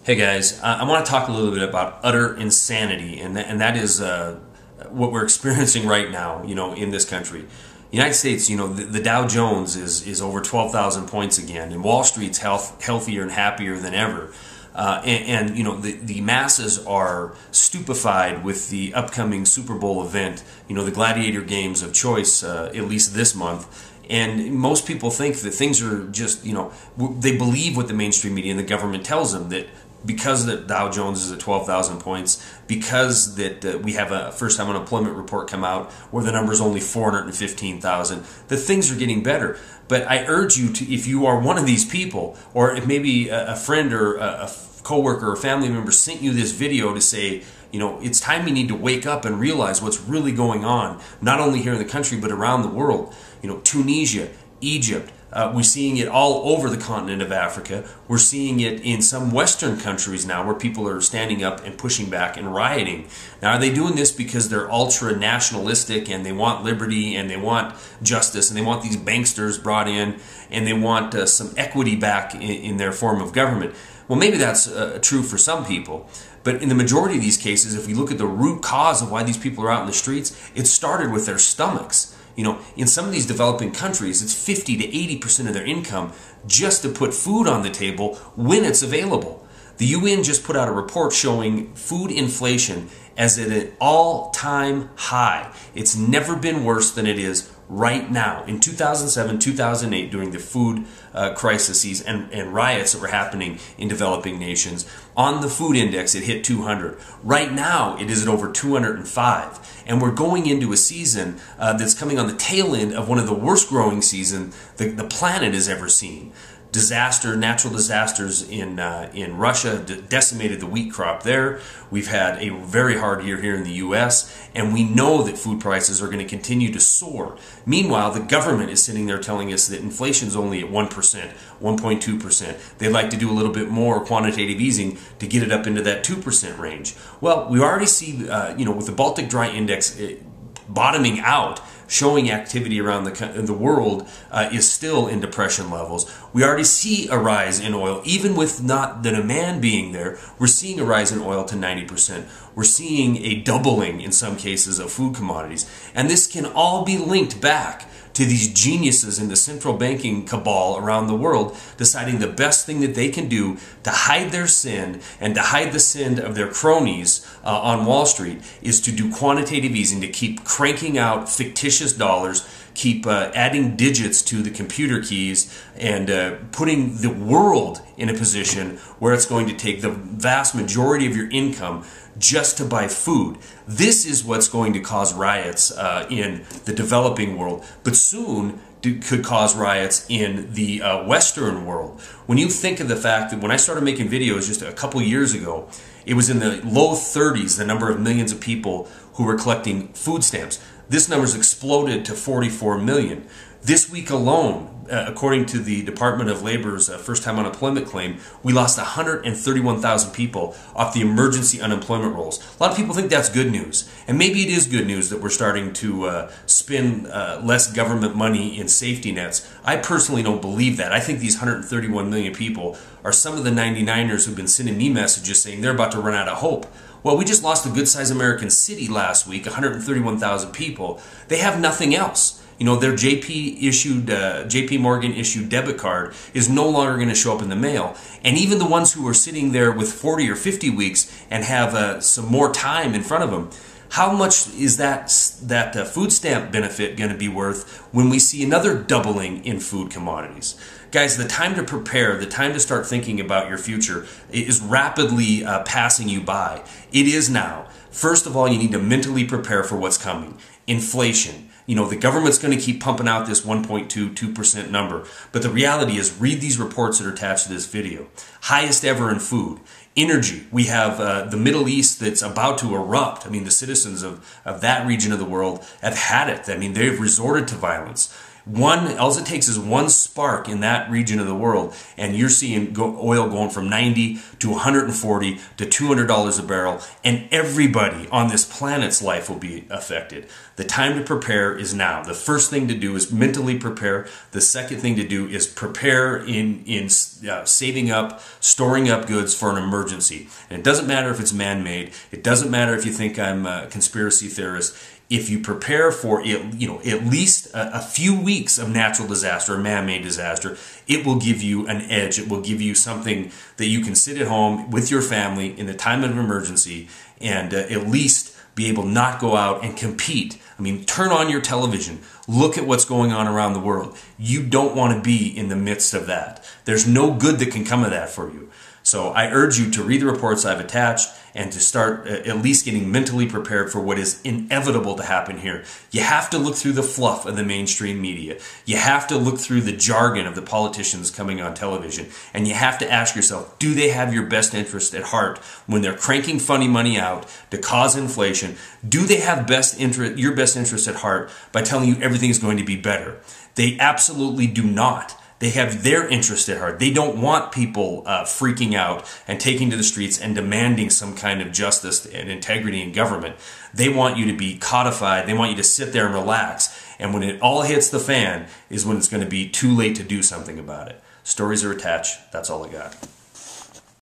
Hey guys, I want to talk a little bit about utter insanity, and that is what we're experiencing right now, in this country. United States, the Dow Jones is over 12,000 points again, and Wall Street's healthier and happier than ever. The masses are stupefied with the upcoming Super Bowl event, the gladiator games of choice, at least this month. And most people think that things are just, they believe what the mainstream media and the government tells them, that because the Dow Jones is at 12,000 points, because that we have a first-time unemployment report come out where the number is only 415,000, that things are getting better. But I urge you to, if you are one of these people, or if maybe a friend or a coworker or family member sent you this video to say, it's time we need to wake up and realize what's really going on, not only here in the country, but around the world. Tunisia, Egypt, we're seeing it all over the continent of Africa. We're seeing it in some Western countries now where people are standing up and pushing back and rioting. Now, are they doing this because they're ultra-nationalistic and they want liberty and they want justice and they want these banksters brought in and they want some equity back in their form of government? Well, maybe that's true for some people. But in the majority of these cases, if we look at the root cause of why these people are out in the streets, it started with their stomachs. In some of these developing countries, it's 50 to 80% of their income just to put food on the table when it's available. The UN just put out a report showing food inflation as at an all-time high. It's never been worse than it is right now. In 2007, 2008, during the food crises and riots that were happening in developing nations, on the food index it hit 200. Right now it is at over 205. And we're going into a season that's coming on the tail end of one of the worst growing seasons the planet has ever seen. Natural disasters in Russia decimated the wheat crop there. We've had a very hard year here in the U.S., and we know that food prices are going to continue to soar. Meanwhile, the government is sitting there telling us that inflation is only at 1%, 1.2%. They'd like to do a little bit more quantitative easing to get it up into that 2% range. Well, we already see, with the Baltic Dry Index bottoming out, showing activity around the world is still in depression levels. We already see a rise in oil, even with not the demand being there. We're seeing a rise in oil to 90%. We're seeing a doubling in some cases of food commodities. And this can all be linked back to these geniuses in the central banking cabal around the world deciding the best thing that they can do to hide their sin and to hide the sin of their cronies on Wall Street is to do quantitative easing, to keep cranking out fictitious dollars, keep adding digits to the computer keys, and putting the world in a position where it's going to take the vast majority of your income just to buy food. This is what's going to cause riots in the developing world, but soon could cause riots in the Western world. When you think of the fact that when I started making videos just a couple years ago, it was in the low 30s, the number of millions of people who were collecting food stamps. This number's exploded to 44 million. This week alone, according to the Department of Labor's first-time unemployment claim, we lost 131,000 people off the emergency unemployment rolls. A lot of people think that's good news. And maybe it is good news that we're starting to spend less government money in safety nets. I personally don't believe that. I think these 131 million people are some of the 99ers who've been sending me messages saying they're about to run out of hope. Well, we just lost a good-sized American city last week, 131,000 people. They have nothing else. Their JP Morgan issued debit card is no longer going to show up in the mail. And even the ones who are sitting there with 40 or 50 weeks and have some more time in front of them, how much is that food stamp benefit going to be worth when we see another doubling in food commodities? Guys, the time to prepare, the time to start thinking about your future is rapidly passing you by. It is now. First of all, you need to mentally prepare for what's coming. Inflation. The government's going to keep pumping out this 2% number. But the reality is, read these reports that are attached to this video. Highest ever in food. Energy. We have the Middle East that's about to erupt. The citizens of that region of the world have had it. They've resorted to violence. All it takes is one spark in that region of the world, and you're seeing oil going from 90 to 140 to $200 a barrel, and everybody on this planet's life will be affected. The time to prepare is now. The first thing to do is mentally prepare. The second thing to do is prepare in saving up, storing up goods for an emergency. And it doesn't matter if it's man-made. It doesn't matter if you think I'm a conspiracy theorist. If you prepare for at least a few weeks of natural disaster or man-made disaster, it will give you an edge. It will give you something that you can sit at home with your family in the time of emergency and at least be able to not go out and compete. I mean, turn on your television. Look at what's going on around the world. You don't want to be in the midst of that. There's no good that can come of that for you. So I urge you to read the reports I've attached and to start at least getting mentally prepared for what is inevitable to happen here. You have to look through the fluff of the mainstream media. You have to look through the jargon of the politicians coming on television. And you have to ask yourself, do they have your best interest at heart when they're cranking funny money out to cause inflation? Do they have your best interest at heart by telling you everything is going to be better? They absolutely do not. They have their interest at heart. They don't want people freaking out and taking to the streets and demanding some kind of justice and integrity in government. They want you to be codified. They want you to sit there and relax. And when it all hits the fan is when it's going to be too late to do something about it. Stories are attached. That's all I got.